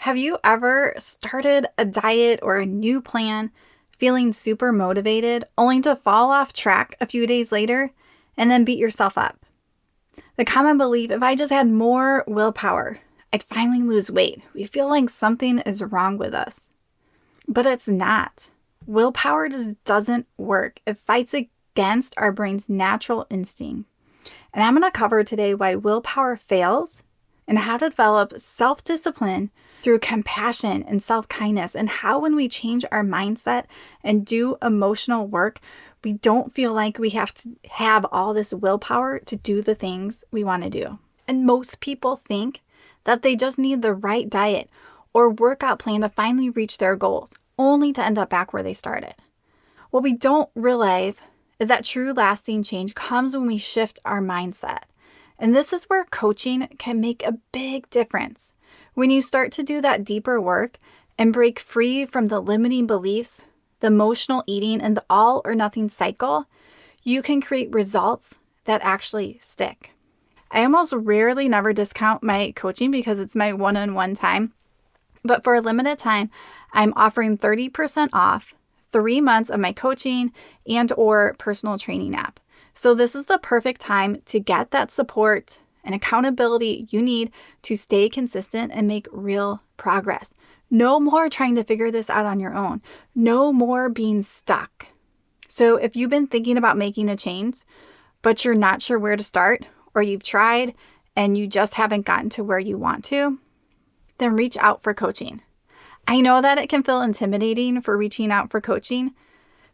Have you ever started a diet or a new plan feeling super motivated only to fall off track a few days later and then beat yourself up? The common belief, if I just had more willpower, I'd finally lose weight. We feel like something is wrong with us. But it's not. Willpower just doesn't work. It fights against our brain's natural instinct. And I'm going to cover today why willpower fails and how to develop self-discipline through compassion and self-kindness, and how when we change our mindset and do emotional work, we don't feel like we have to have all this willpower to do the things we want to do. And most people think that they just need the right diet or workout plan to finally reach their goals, only to end up back where they started. What we don't realize is that true lasting change comes when we shift our mindset. And this is where coaching can make a big difference. When you start to do that deeper work and break free from the limiting beliefs, the emotional eating, and the all or nothing cycle, you can create results that actually stick. I almost rarely never discount my coaching because it's my one-on-one time. But for a limited time, I'm offering 30% off 3 months of my coaching and or personal training app. So this is the perfect time to get that support and accountability you need to stay consistent and make real progress. No more trying to figure this out on your own. No more being stuck. So if you've been thinking about making a change, but you're not sure where to start, or you've tried and you just haven't gotten to where you want to, then reach out for coaching. I know that it can feel intimidating for reaching out for coaching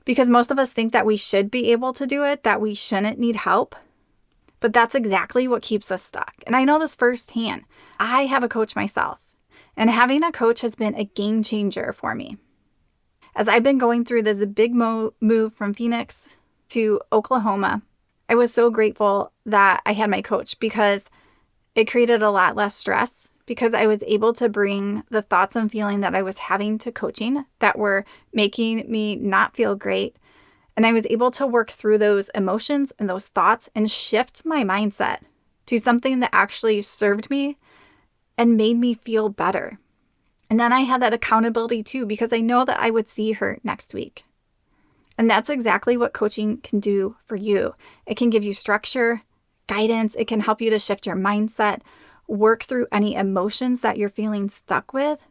because most of us think that we should be able to do it, that we shouldn't need help. But that's exactly what keeps us stuck. And I know this firsthand. I have a coach myself, and having a coach has been a game changer for me. As I've been going through this big move from Phoenix to Oklahoma, I was so grateful that I had my coach because it created a lot less stress, because I was able to bring the thoughts and feeling that I was having to coaching that were making me not feel great. And I was able to work through those emotions and those thoughts and shift my mindset to something that actually served me and made me feel better. And then I had that accountability too, because I know that I would see her next week. And that's exactly what coaching can do for you. It can give you structure, guidance. It can help you to shift your mindset, work through any emotions that you're feeling stuck with,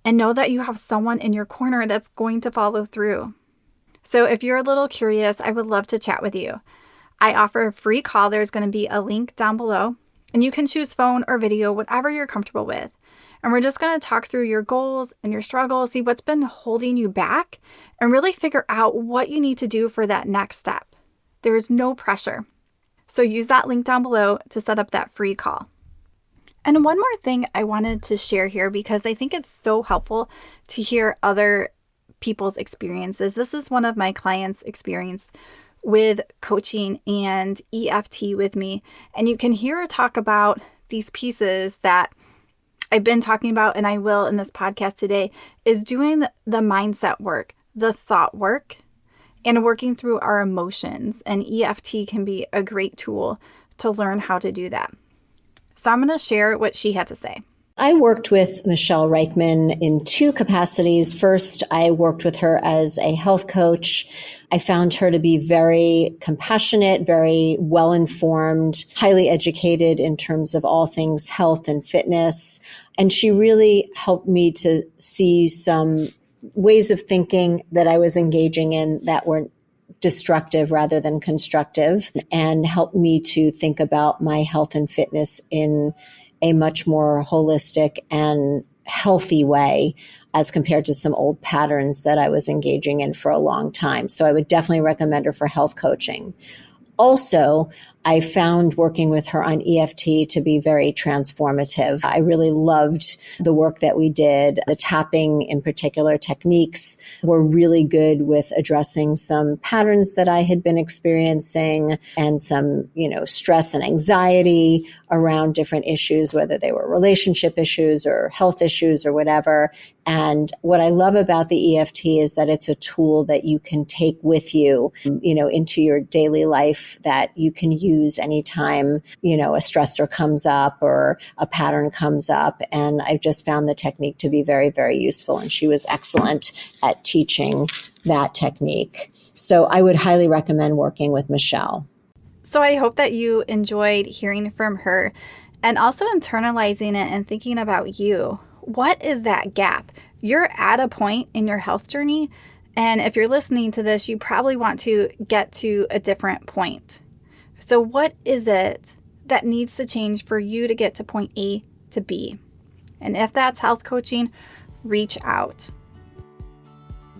and know that you have someone in your corner that's going to follow through. So if you're a little curious, I would love to chat with you. I offer a free call. There's going to be a link down below, and you can choose phone or video, whatever you're comfortable with. And we're just going to talk through your goals and your struggles, see what's been holding you back, and really figure out what you need to do for that next step. There's no pressure. So use that link down below to set up that free call. And one more thing I wanted to share here, because I think it's so helpful to hear other people's experiences. This is one of my clients' experience with coaching and EFT with me. And you can hear her talk about these pieces that I've been talking about, and I will in this podcast today, is doing the mindset work, the thought work, and working through our emotions. And EFT can be a great tool to learn how to do that. So I'm going to share what she had to say. I worked with Michele Reichman in 2 capacities. First, I worked with her as a health coach. I found her to be very compassionate, very well-informed, highly educated in terms of all things health and fitness. And she really helped me to see some ways of thinking that I was engaging in that were destructive rather than constructive, and helped me to think about my health and fitness in a much more holistic and healthy way as compared to some old patterns that I was engaging in for a long time. So I would definitely recommend her for health coaching. Also, I found working with her on EFT to be very transformative. I really loved the work that we did. The tapping in particular techniques were really good with addressing some patterns that I had been experiencing and some, stress and anxiety around different issues, whether they were relationship issues or health issues or whatever. And what I love about the EFT is that it's a tool that you can take with you, into your daily life, that you can use use anytime, a stressor comes up or a pattern comes up. And I've just found the technique to be very, very useful. And she was excellent at teaching that technique. So I would highly recommend working with Michele. So I hope that you enjoyed hearing from her and also internalizing it and thinking about you. What is that gap? You're at a point in your health journey, and if you're listening to this, you probably want to get to a different point. So what is it that needs to change for you to get to point A to B? And if that's health coaching, reach out.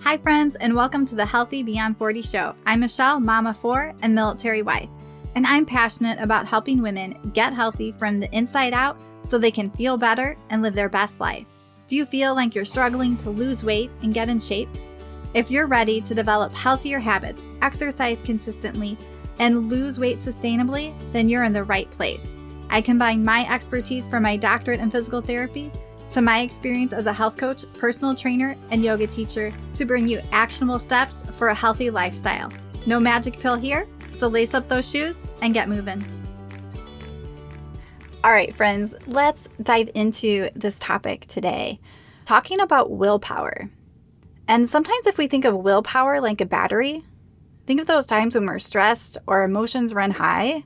Hi friends, and welcome to the Healthy Beyond 40 show. I'm Michele, mama 4 and military wife, and I'm passionate about helping women get healthy from the inside out so they can feel better and live their best life. Do you feel like you're struggling to lose weight and get in shape? If you're ready to develop healthier habits, exercise consistently, and lose weight sustainably, then you're in the right place. I combine my expertise from my doctorate in physical therapy to my experience as a health coach, personal trainer, and yoga teacher to bring you actionable steps for a healthy lifestyle. No magic pill here, so lace up those shoes and get moving. All right, friends, let's dive into this topic today, talking about willpower. And sometimes if we think of willpower like a battery, think of those times when we're stressed or emotions run high,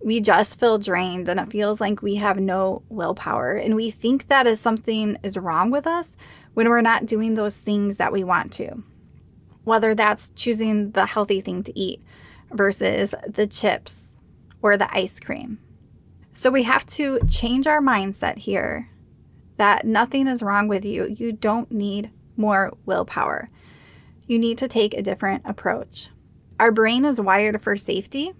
we just feel drained and it feels like we have no willpower. And we think that is something is wrong with us when we're not doing those things that we want to. Whether that's choosing the healthy thing to eat versus the chips or the ice cream. So we have to change our mindset here that nothing is wrong with you. You don't need more willpower. You need to take a different approach. Our brain is wired for safety.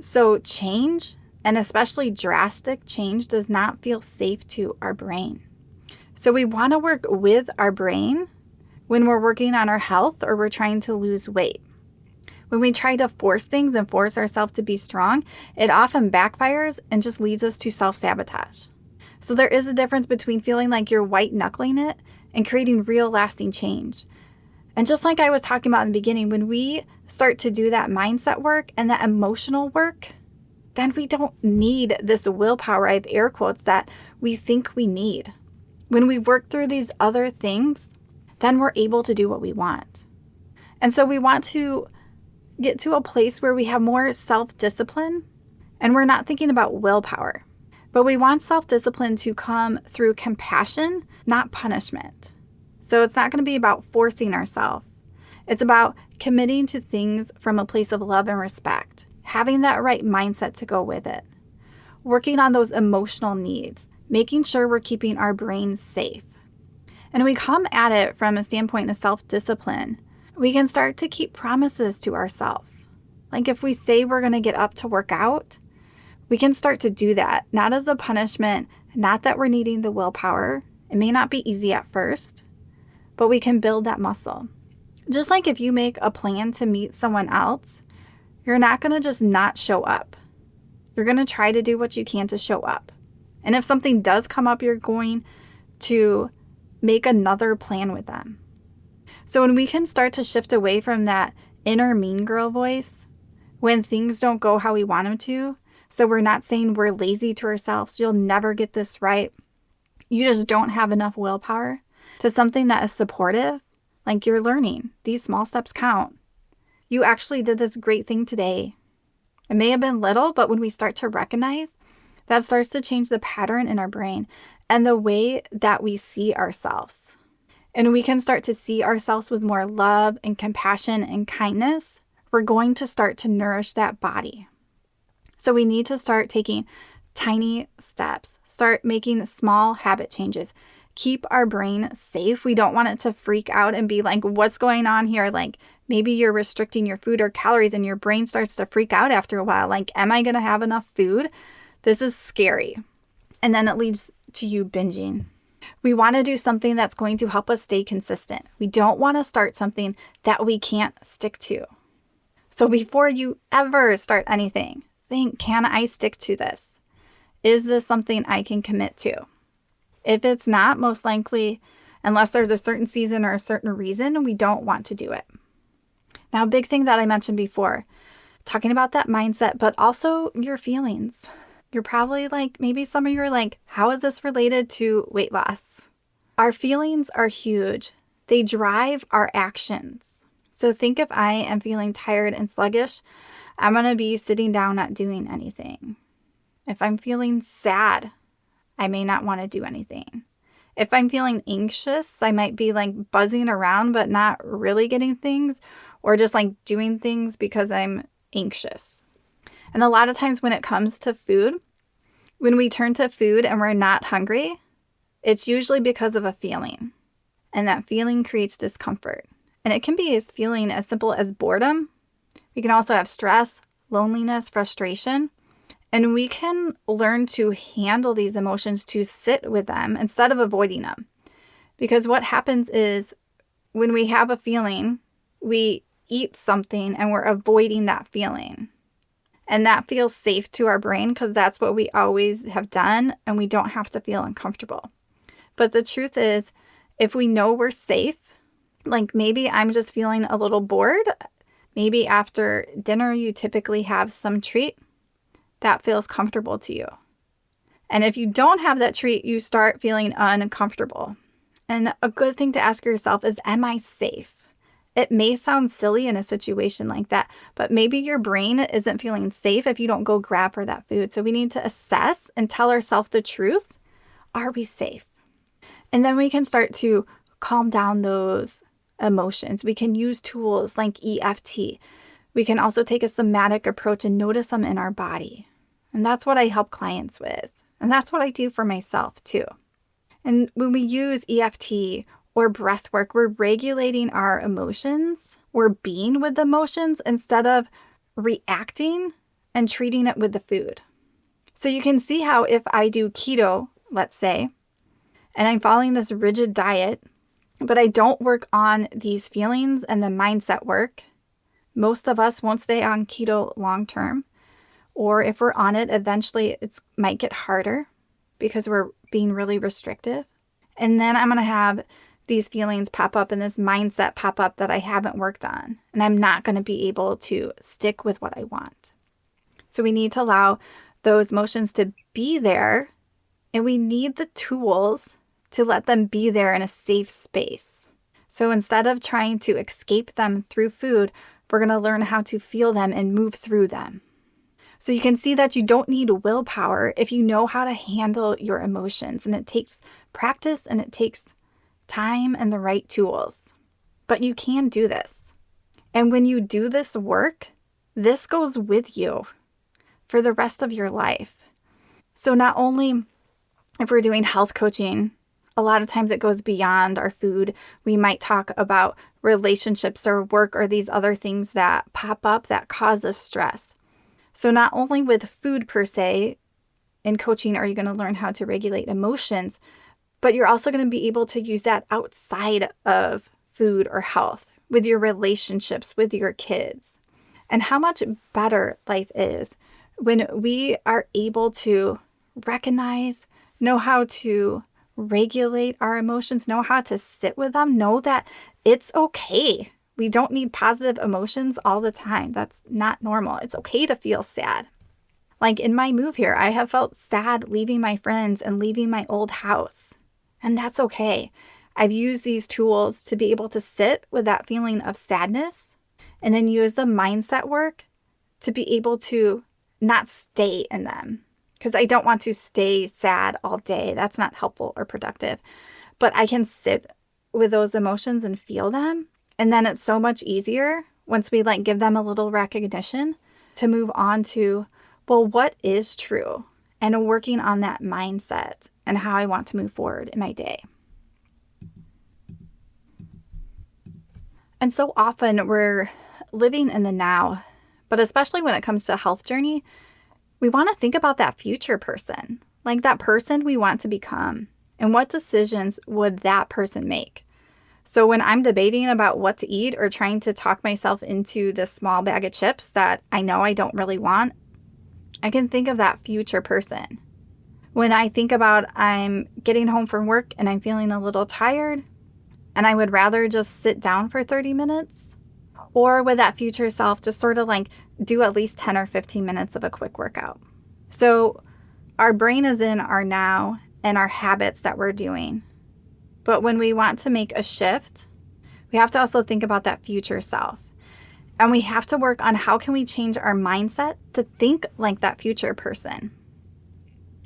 So change, and especially drastic change, does not feel safe to our brain. So we want to work with our brain when we're working on our health or we're trying to lose weight. When we try to force things and force ourselves to be strong, it often backfires and just leads us to self-sabotage. So there is a difference between feeling like you're white-knuckling it and creating real lasting change. And just like I was talking about in the beginning, when we start to do that mindset work and that emotional work, then we don't need this willpower, I have air quotes, that we think we need. When we work through these other things, then we're able to do what we want. And so we want to get to a place where we have more self-discipline and we're not thinking about willpower. But we want self-discipline to come through compassion, not punishment. So it's not going to be about forcing ourselves. It's about committing to things from a place of love and respect, having that right mindset to go with it, working on those emotional needs, making sure we're keeping our brain safe. And we come at it from a standpoint of self-discipline. We can start to keep promises to ourselves. Like if we say we're going to get up to work out, we can start to do that, not as a punishment, not that we're needing the willpower. It may not be easy at first, but we can build that muscle. Just like if you make a plan to meet someone else, you're not going to just not show up. You're going to try to do what you can to show up. And if something does come up, you're going to make another plan with them. So when we can start to shift away from that inner mean girl voice, when things don't go how we want them to, so we're not saying we're lazy to ourselves, you'll never get this right, you just don't have enough willpower, to something that is supportive, like you're learning. These small steps count. You actually did this great thing today. It may have been little, but when we start to recognize, that starts to change the pattern in our brain and the way that we see ourselves. And we can start to see ourselves with more love and compassion and kindness. We're going to start to nourish that body. So we need to start taking tiny steps, start making small habit changes. Keep our brain safe. We don't want it to freak out and be like, what's going on here? Like maybe you're restricting your food or calories and your brain starts to freak out after a while. Like, am I going to have enough food? This is scary. And then it leads to you binging. We want to do something that's going to help us stay consistent. We don't want to start something that we can't stick to. So before you ever start anything, think, can I stick to this? Is this something I can commit to? If it's not, most likely, unless there's a certain season or a certain reason, we don't want to do it. Now, a big thing that I mentioned before, talking about that mindset, but also your feelings. You're probably like, maybe some of you are like, how is this related to weight loss? Our feelings are huge. They drive our actions. So think if I am feeling tired and sluggish, I'm going to be sitting down not doing anything. If I'm feeling sad, I may not want to do anything. If I'm feeling anxious, I might be like buzzing around but not really getting things, or just like doing things because I'm anxious. And a lot of times when it comes to food, when we turn to food and we're not hungry, it's usually because of a feeling. And that feeling creates discomfort. And it can be as feeling as simple as boredom. We can also have stress, loneliness, frustration. And we can learn to handle these emotions, to sit with them instead of avoiding them. Because what happens is when we have a feeling, we eat something and we're avoiding that feeling. And that feels safe to our brain because that's what we always have done, and we don't have to feel uncomfortable. But the truth is, if we know we're safe, like maybe I'm just feeling a little bored, maybe after dinner you typically have some treat that feels comfortable to you. And if you don't have that treat, you start feeling uncomfortable. And a good thing to ask yourself is, am I safe? It may sound silly in a situation like that, but maybe your brain isn't feeling safe if you don't go grab for that food. So we need to assess and tell ourselves the truth. Are we safe? And then we can start to calm down those emotions. We can use tools like EFT. We can also take a somatic approach and notice them in our body. And that's what I help clients with. And that's what I do for myself too. And when we use EFT or breath work, we're regulating our emotions. We're being with the emotions instead of reacting and treating it with the food. So you can see how if I do keto, let's say, and I'm following this rigid diet, but I don't work on these feelings and the mindset work, most of us won't stay on keto long term. Or if we're on it, eventually it might get harder because we're being really restrictive. And then I'm going to have these feelings pop up and this mindset pop up that I haven't worked on. And I'm not going to be able to stick with what I want. So we need to allow those emotions to be there. And we need the tools to let them be there in a safe space. So instead of trying to escape them through food, we're going to learn how to feel them and move through them. So you can see that you don't need willpower if you know how to handle your emotions. And it takes practice and it takes time and the right tools. But you can do this. And when you do this work, this goes with you for the rest of your life. So not only if we're doing health coaching, a lot of times it goes beyond our food. We might talk about relationships or work or these other things that pop up that cause us stress. So not only with food per se, in coaching are you going to learn how to regulate emotions, but you're also going to be able to use that outside of food or health with your relationships, with your kids. And how much better life is when we are able to recognize, know how to regulate our emotions, know how to sit with them, know that it's okay. We don't need positive emotions all the time. That's not normal. It's okay to feel sad. Like in my move here, I have felt sad leaving my friends and leaving my old house. And that's okay. I've used these tools to be able to sit with that feeling of sadness and then use the mindset work to be able to not stay in them. Because I don't want to stay sad all day. That's not helpful or productive. But I can sit with those emotions and feel them. And then it's so much easier once we give them a little recognition to move on to, well, what is true? And working on that mindset and how I want to move forward in my day. And so often we're living in the now, but especially when it comes to a health journey, we want to think about that future person, like that person we want to become, and what decisions would that person make? So when I'm debating about what to eat or trying to talk myself into this small bag of chips that I know I don't really want, I can think of that future person. When I think about I'm getting home from work and I'm feeling a little tired and I would rather just sit down for 30 minutes, Or with that future self, just sort of like do at least 10 or 15 minutes of a quick workout. So our brain is in our now and our habits that we're doing. But when we want to make a shift, we have to also think about that future self. And we have to work on how can we change our mindset to think like that future person.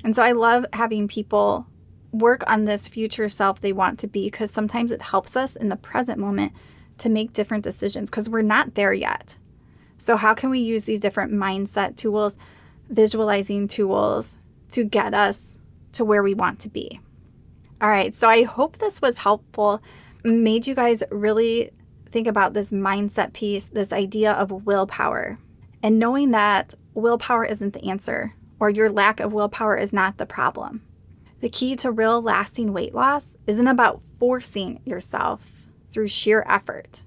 And so I love having people work on this future self they want to be, because sometimes it helps us in the present moment to make different decisions because we're not there yet. So how can we use these different mindset tools, visualizing tools to get us to where we want to be? All right, so I hope this was helpful, made you guys really think about this mindset piece, this idea of willpower, and knowing that willpower isn't the answer, or your lack of willpower is not the problem. The key to real lasting weight loss isn't about forcing yourself through sheer effort.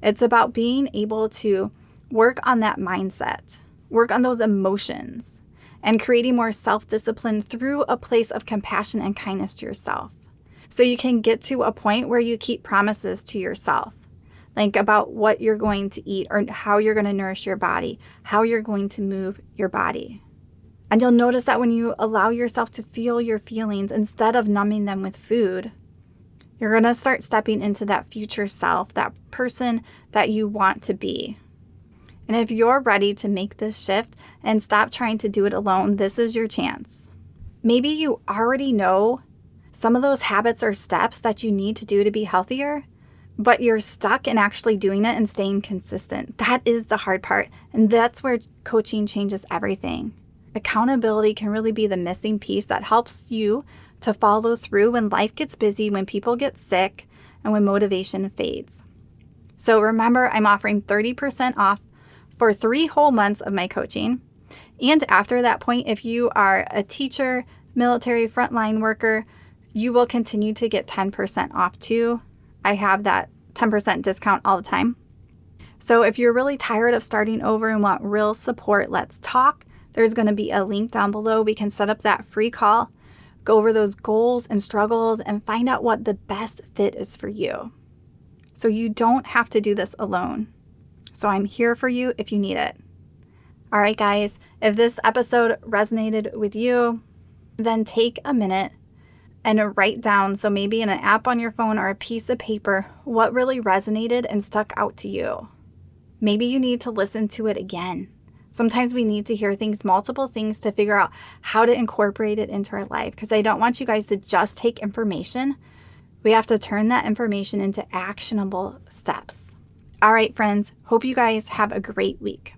It's about being able to work on that mindset, work on those emotions, and creating more self-discipline through a place of compassion and kindness to yourself. So you can get to a point where you keep promises to yourself, like about what you're going to eat or how you're going to nourish your body, how you're going to move your body. And you'll notice that when you allow yourself to feel your feelings instead of numbing them with food, you're going to start stepping into that future self, that person that you want to be. And if you're ready to make this shift and stop trying to do it alone, this is your chance. Maybe you already know some of those habits or steps that you need to do to be healthier, but you're stuck in actually doing it and staying consistent. That is the hard part. And that's where coaching changes everything. Accountability can really be the missing piece that helps you to follow through when life gets busy, when people get sick, and when motivation fades. So remember, I'm offering 30% off for 3 whole months of my coaching. And after that point, if you are a teacher, military frontline worker, you will continue to get 10% off too. I have that 10% discount all the time. So if you're really tired of starting over and want real support, let's talk. There's going to be a link down below. We can set up that free call, go over those goals and struggles, and find out what the best fit is for you. So you don't have to do this alone. So I'm here for you if you need it. All right, guys, if this episode resonated with you, then take a minute and write down, so maybe in an app on your phone or a piece of paper, what really resonated and stuck out to you. Maybe you need to listen to it again. Sometimes we need to hear multiple things to figure out how to incorporate it into our life, because I don't want you guys to just take information. We have to turn that information into actionable steps. All right, friends, hope you guys have a great week.